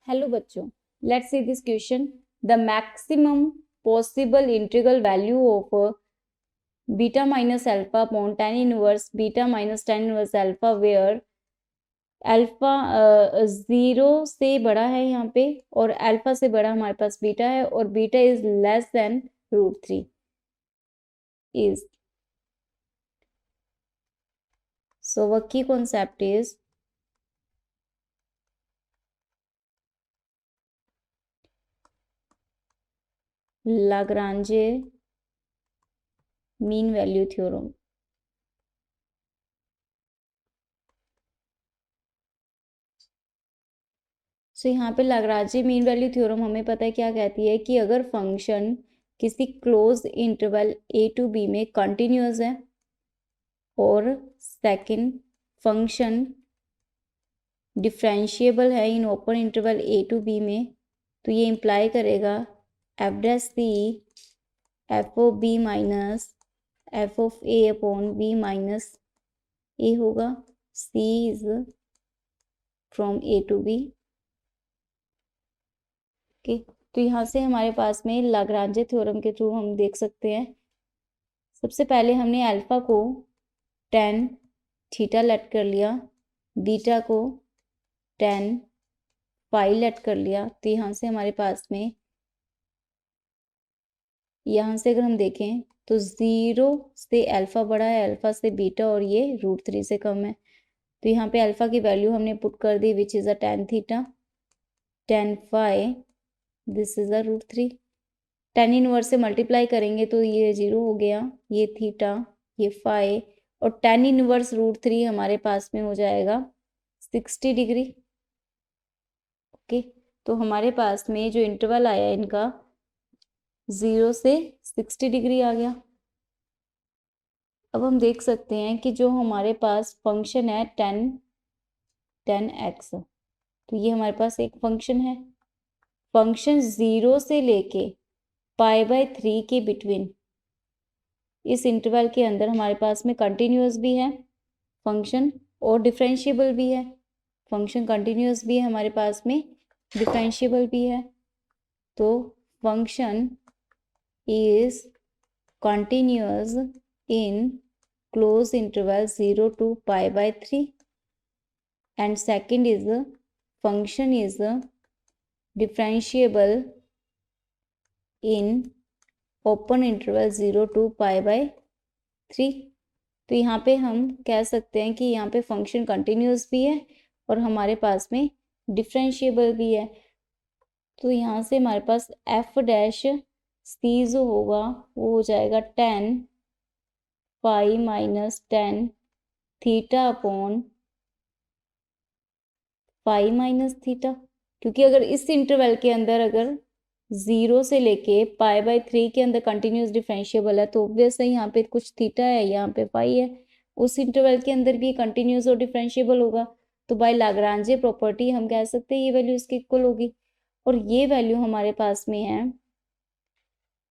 Hello बच्चों, let's see this question. The maximum possible integral value of beta minus alpha upon tan inverse beta minus tan inverse alpha where alpha 0 से बड़ा है यहाँ पे और alpha से बड़ा हमारे पास बीटा है और beta is less than √3 is. So the key concept is Lagrange mean value theorem. सो यहाँ पे लाग्रांजे मीन वैल्यू थ्योरम हमें पता है क्या कहती है कि अगर फंक्शन किसी close interval a to b में कंटिन्यूअस है और सेकंड फंक्शन डिफरेंशिएबल है in open interval a to b में, तो ये इम्प्लाई करेगा F dash C F of B minus F of A upon B minus A होगा. c is from a to b. तो यहाँ से हमारे पास में लाग्रांजे थ्योरम के थ्रू हम देख सकते हैं. सबसे पहले हमने अल्फा को tan थीटा लेट कर लिया, बीटा को tan पाई लेट कर लिया. तो यहाँ से हमारे पास में यहाँ से अगर हम देखें तो 0 से अल्फा बड़ा है, अल्फा से बीटा और ये √3 से कम है. तो यहाँ पे अल्फा की वैल्यू हमने पुट कर दी which is a tan theta, tan phi, this is a √3. tan inverse से मल्टीप्लाई करेंगे तो ये 0 हो गया, ये थीटा, ये फाई और tan इनवर्स √3 हमारे पास में हो जाएगा 60 डिग्री. ओके, तो हमारे पास में जो इंटरवल आया इनका 0 से 60 डिग्री आ गया. अब हम देख सकते हैं कि जो हमारे पास फंक्शन है tan x, तो ये हमारे पास एक फंक्शन है. फंक्शन 0 से लेके π/3 के बिटवीन इस इंटरवल के अंदर हमारे पास में कंटिन्यूअस भी है फंक्शन और डिफरेंशिएबल भी है. फंक्शन कंटिन्यूअस भी है हमारे पास में, डिफरेंशिएबल भी है. तो function is continuous in close interval 0 to π/3 and second is function is differentiable in open interval 0 to π/3. तो यहाँ पे हम कह सकते हैं कि यहाँ पे फंक्शन कंटिन्यूअस भी है और हमारे पास में डिफरेंशिएबल भी है. तो यहाँ से हमारे पास एफ डैश सी जो होगा वो हो जाएगा tan phi minus tan theta upon phi minus theta. क्योंकि अगर इस इंटरवल के अंदर अगर 0 से लेके π/3 के अंदर कंटिन्यूस डिफरेंशिएबल है तो ऑब्वियस है यहाँ पे कुछ थीटा है, यहाँ पे फाई है. उस इंटरवल के अंदर भी कंटिन्यूस और डिफरेंशिएबल होगा. तो बाय लाग्रांजे प्रॉपर्टी हम कह सकते हैं ये वैल्यू इसके इक्वल होगी. और ये वैल्यू हमारे पास में है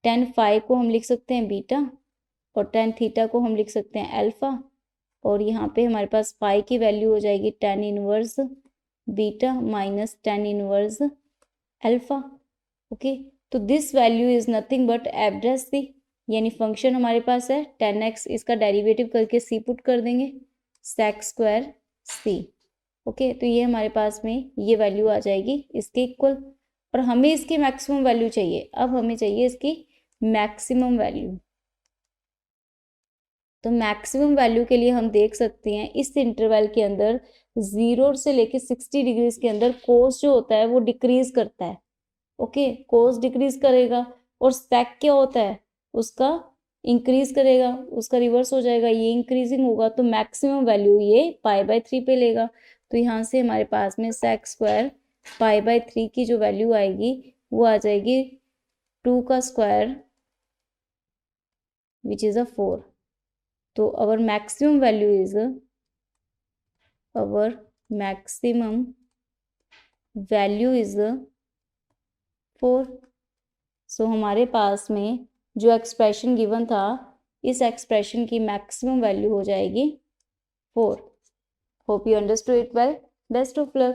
tan फाई को हम लिख सकते हैं बीटा और tan थीटा को हम लिख सकते हैं अल्फा. और यहाँ पे हमारे पास फाई की वैल्यू हो जाएगी tan inverse beta minus tan inverse alpha. Okay, तो this value is nothing but F dash C, यानी फंक्शन हमारे पास है tan x, इसका डेरिवेटिव करके c पुट कर देंगे sec स्क्वायर c. ओके, तो ये हमारे पास में ये वैल्यू आ जाएगी इसके इक्वल. और हमें इसकी मैक्सिमम वैल्यू चाहिए. अब हमें चाहिए इसकी मैक्सिमम वैल्यू. तो मैक्सिमम वैल्यू के लिए हम देख सकते हैं इस इंटरवल के अंदर 0 से लेके 60 डिग्री के अंदर कोस जो होता है वो डिक्रीज करता है. ओके, कोस डिक्रीज करेगा और सेक क्या होता है उसका इंक्रीज करेगा, उसका रिवर्स हो जाएगा, ये इंक्रीजिंग होगा. तो मैक्सिमम वैल्यू ये π/3 पे लेगा. तो यहाँ से हमारे पास में सेक स्क्वायर π/3 की जो वैल्यू आएगी वो आ जाएगी 2 का स्क्वायर विच इज अ 4. तो our maximum value is our maximum value is 4. सो हमारे पास में जो एक्सप्रेशन गिवन था इस एक्सप्रेशन की मैक्सिमम वैल्यू हो जाएगी 4. Hope you understood it well. Best of luck.